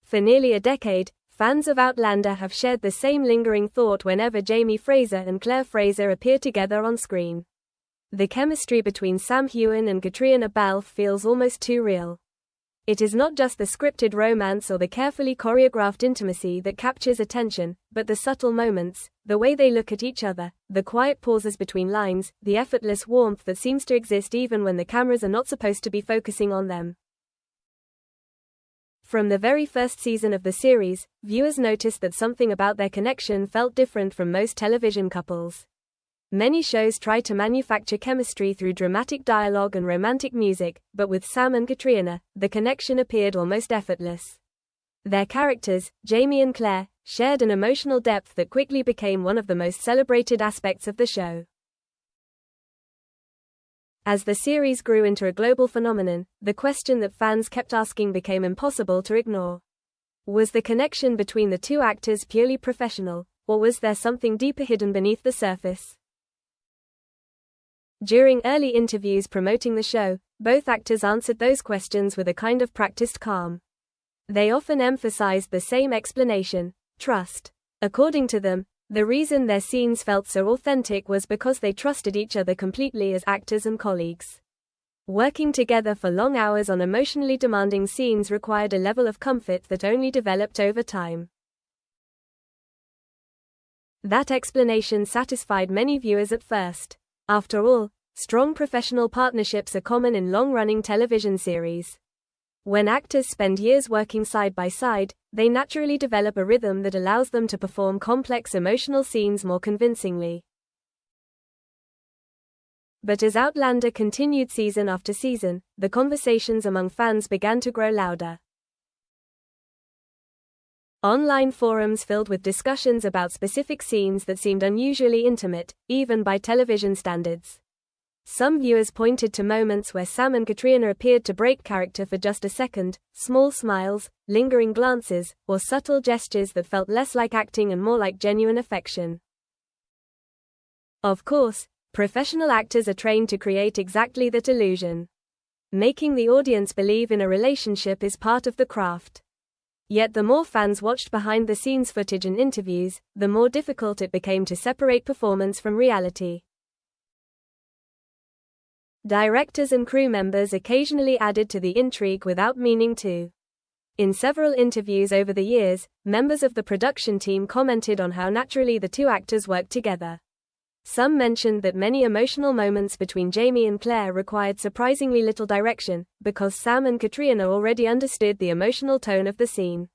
For nearly a decade, fans of Outlander have shared the same lingering thought whenever Jamie Fraser and Claire Fraser appear together on screen. The chemistry between Sam Heughan and Caitríona Balfe feels almost too real. It is not just the scripted romance or the carefully choreographed intimacy that captures attention, but the subtle moments, the way they look at each other, the quiet pauses between lines, the effortless warmth that seems to exist even when the cameras are not supposed to be focusing on them. From the very first season of the series, viewers noticed that something about their connection felt different from most television couples. Many shows try to manufacture chemistry through dramatic dialogue and romantic music, but with Sam and Caitríona, the connection appeared almost effortless. Their characters, Jamie and Claire, shared an emotional depth that quickly became one of the most celebrated aspects of the show. As the series grew into a global phenomenon, the question that fans kept asking became impossible to ignore. Was the connection between the two actors purely professional, or was there something deeper hidden beneath the surface? During early interviews promoting the show, both actors answered those questions with a kind of practiced calm. They often emphasized the same explanation: trust. According to them, the reason their scenes felt so authentic was because they trusted each other completely as actors and colleagues. Working together for long hours on emotionally demanding scenes required a level of comfort that only developed over time. That explanation satisfied many viewers at first. After all, strong professional partnerships are common in long-running television series. When actors spend years working side by side, they naturally develop a rhythm that allows them to perform complex emotional scenes more convincingly. But as Outlander continued season after season, the conversations among fans began to grow louder. Online forums filled with discussions about specific scenes that seemed unusually intimate, even by television standards. Some viewers pointed to moments where Sam and Caitríona appeared to break character for just a second, small smiles, lingering glances, or subtle gestures that felt less like acting and more like genuine affection. Of course, professional actors are trained to create exactly that illusion. Making the audience believe in a relationship is part of the craft. Yet the more fans watched behind-the-scenes footage and interviews, the more difficult it became to separate performance from reality. Directors and crew members occasionally added to the intrigue without meaning to. In several interviews over the years, members of the production team commented on how naturally the two actors worked together. Some mentioned that many emotional moments between Jamie and Claire required surprisingly little direction, because Sam and Caitríona already understood the emotional tone of the scene.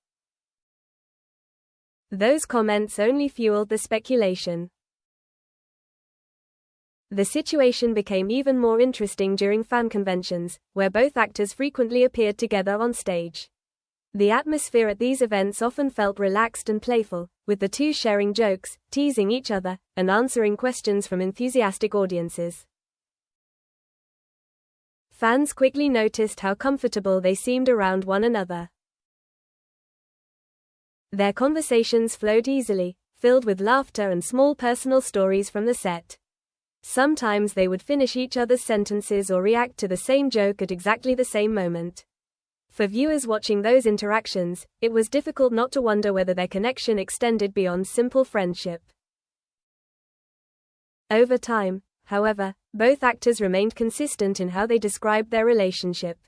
Those comments only fueled the speculation. The situation became even more interesting during fan conventions, where both actors frequently appeared together on stage. The atmosphere at these events often felt relaxed and playful, with the two sharing jokes, teasing each other, and answering questions from enthusiastic audiences. Fans quickly noticed how comfortable they seemed around one another. Their conversations flowed easily, filled with laughter and small personal stories from the set. Sometimes they would finish each other's sentences or react to the same joke at exactly the same moment. For viewers watching those interactions, it was difficult not to wonder whether their connection extended beyond simple friendship. Over time, however, both actors remained consistent in how they described their relationship.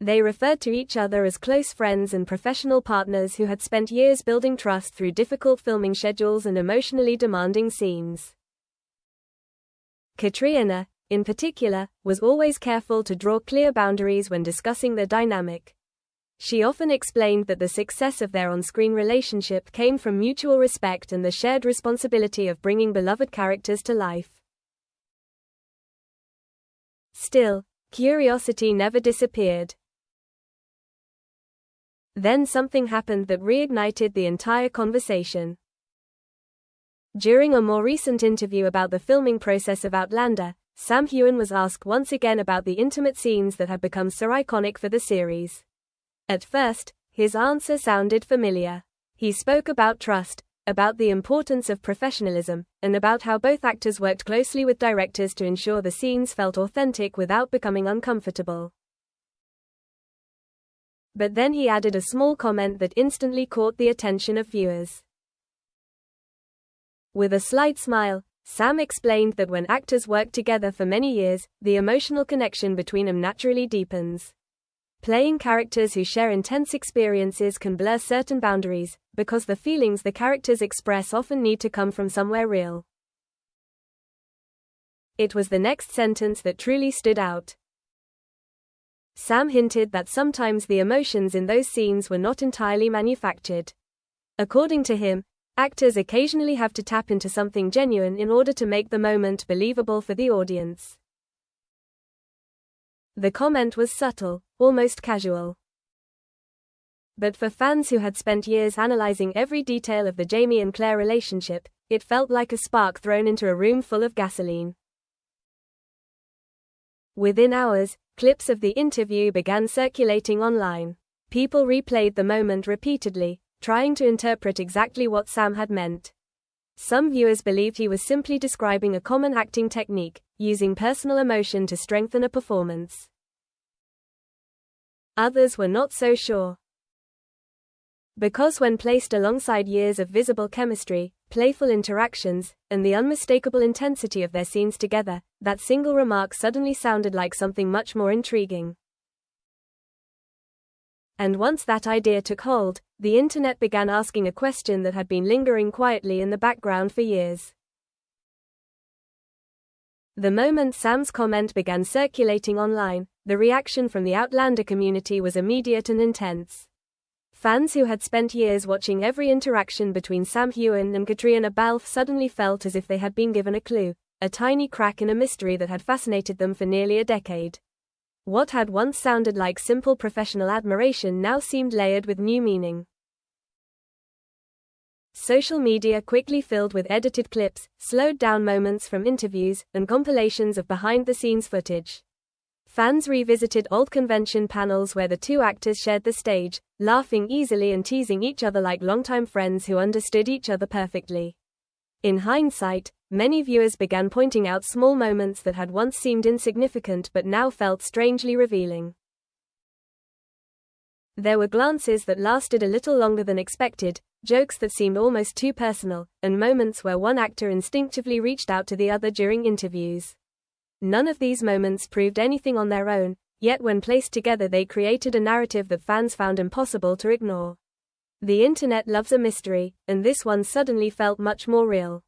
They referred to each other as close friends and professional partners who had spent years building trust through difficult filming schedules and emotionally demanding scenes. Caitríona, in particular, was always careful to draw clear boundaries when discussing their dynamic. She often explained that the success of their on-screen relationship came from mutual respect and the shared responsibility of bringing beloved characters to life. Still, curiosity never disappeared. Then something happened that reignited the entire conversation. During a more recent interview about the filming process of Outlander, Sam Heughan was asked once again about the intimate scenes that had become so iconic for the series. At first, his answer sounded familiar. He spoke about trust, about the importance of professionalism, and about how both actors worked closely with directors to ensure the scenes felt authentic without becoming uncomfortable. But then he added a small comment that instantly caught the attention of viewers. With a slight smile, Sam explained that when actors work together for many years, the emotional connection between them naturally deepens. Playing characters who share intense experiences can blur certain boundaries, because the feelings the characters express often need to come from somewhere real. It was the next sentence that truly stood out. Sam hinted that sometimes the emotions in those scenes were not entirely manufactured. According to him, actors occasionally have to tap into something genuine in order to make the moment believable for the audience. The comment was subtle, almost casual. But for fans who had spent years analyzing every detail of the Jamie and Claire relationship, it felt like a spark thrown into a room full of gasoline. Within hours, clips of the interview began circulating online. People replayed the moment repeatedly, trying to interpret exactly what Sam had meant. Some viewers believed he was simply describing a common acting technique, using personal emotion to strengthen a performance. Others were not so sure. Because when placed alongside years of visible chemistry, playful interactions, and the unmistakable intensity of their scenes together, that single remark suddenly sounded like something much more intriguing. And once that idea took hold, the internet began asking a question that had been lingering quietly in the background for years. The moment Sam's comment began circulating online, the reaction from the Outlander community was immediate and intense. Fans who had spent years watching every interaction between Sam Heughan and Caitríona Balfe suddenly felt as if they had been given a clue, a tiny crack in a mystery that had fascinated them for nearly a decade. What had once sounded like simple professional admiration now seemed layered with new meaning. Social media quickly filled with edited clips, slowed-down moments from interviews, and compilations of behind-the-scenes footage. Fans revisited old convention panels where the two actors shared the stage, laughing easily and teasing each other like longtime friends who understood each other perfectly. In hindsight, many viewers began pointing out small moments that had once seemed insignificant but now felt strangely revealing. There were glances that lasted a little longer than expected, jokes that seemed almost too personal, and moments where one actor instinctively reached out to the other during interviews. None of these moments proved anything on their own, yet when placed together they created a narrative that fans found impossible to ignore. The internet loves a mystery, and this one suddenly felt much more real.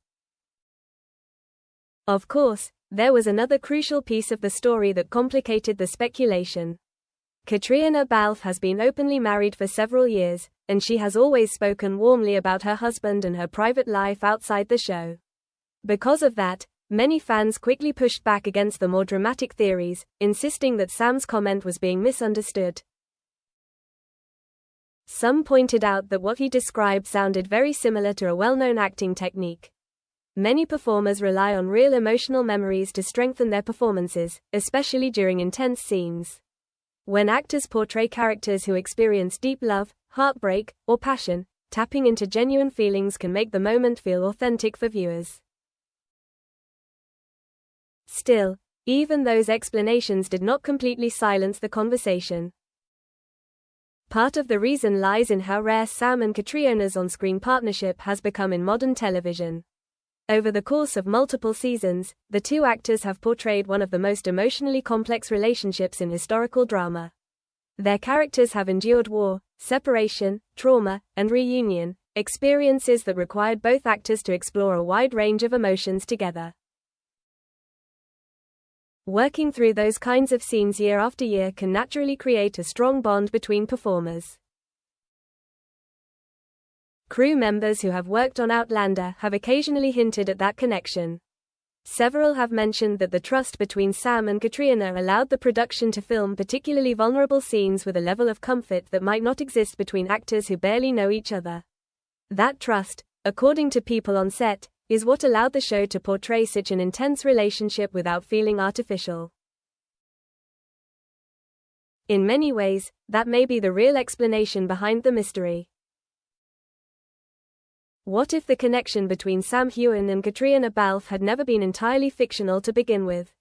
Of course, there was another crucial piece of the story that complicated the speculation. Caitríona Balfe has been openly married for several years, and she has always spoken warmly about her husband and her private life outside the show. Because of that, many fans quickly pushed back against the more dramatic theories, insisting that Sam's comment was being misunderstood. Some pointed out that what he described sounded very similar to a well-known acting technique. Many performers rely on real emotional memories to strengthen their performances, especially during intense scenes. When actors portray characters who experience deep love, heartbreak, or passion, tapping into genuine feelings can make the moment feel authentic for viewers. Still, even those explanations did not completely silence the conversation. Part of the reason lies in how rare Sam and Caitríona's on-screen partnership has become in modern television. Over the course of multiple seasons, the two actors have portrayed one of the most emotionally complex relationships in historical drama. Their characters have endured war, separation, trauma, and reunion, experiences that required both actors to explore a wide range of emotions together. Working through those kinds of scenes year after year can naturally create a strong bond between performers. Crew members who have worked on Outlander have occasionally hinted at that connection. Several have mentioned that the trust between Sam and Caitríona allowed the production to film particularly vulnerable scenes with a level of comfort that might not exist between actors who barely know each other. That trust, according to people on set, is what allowed the show to portray such an intense relationship without feeling artificial. In many ways, that may be the real explanation behind the mystery. What if the connection between Sam Heughan and Caitríona Balfe had never been entirely fictional to begin with?